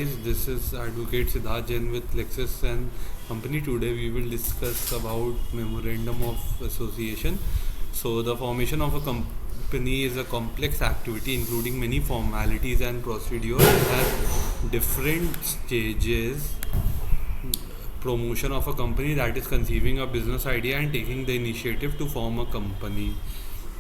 This is Advocate Siddharth Jain with Lexus and Company. Today we will discuss about Memorandum of Association. So the formation of a company is a complex activity including many formalities and procedures at different stages. Promotion of a company, that is conceiving a business idea and taking the initiative to form a company,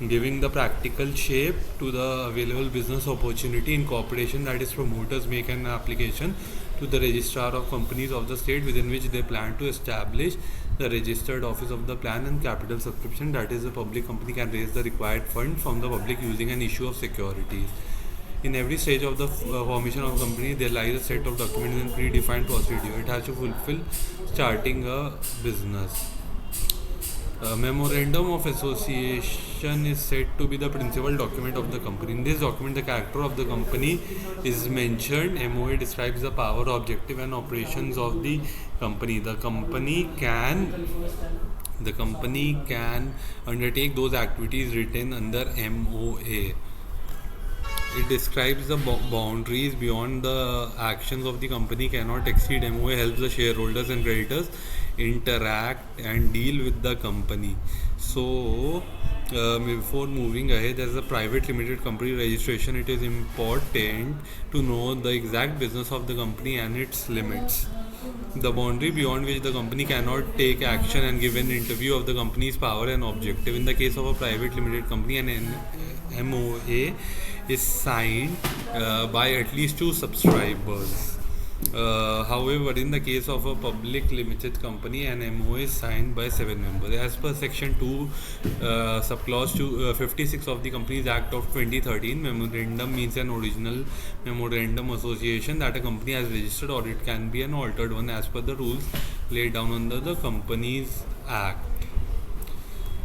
giving the practical shape to the available business opportunity. Incorporation, that is promoters make an application to the registrar of companies of the state within which they plan to establish the registered office of the plan. And capital subscription, that is a public company can raise the required fund from the public using an issue of securities. In every stage of the formation of a company, there lies a set of documents and predefined procedure it has to fulfill starting a business. Memorandum of Association is said to be the principal document of the company. In this document, the character of the company is mentioned. MOA describes the power, objective, and operations of the company. The company can undertake those activities written under MOA. It describes the boundaries beyond the actions of the company cannot exceed. MOA helps the shareholders and creditors interact and deal with the company. So, before moving ahead, as a private limited company registration, it is important to know the exact business of the company and its limits. The boundary beyond which the company cannot take action and give an interview of the company's power and objective. In the case of a private limited company, an MOA is signed by at least two subscribers. However, in the case of a public limited company, an MOA is signed by 7 members. As per Section 2, subclause 56 of the Companies Act of 2013, memorandum means an original memorandum association that a company has registered, or it can be an altered one as per the rules laid down under the Companies Act.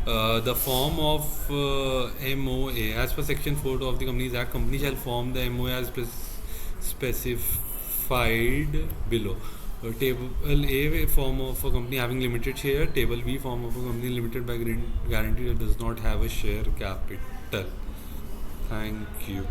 The form of MOA, as per Section 4 of the Companies Act, company shall form the MOA as specified below. Table A, form of a company having limited share. Table B, form of a company limited by guarantee that does not have a share capital. Thank you.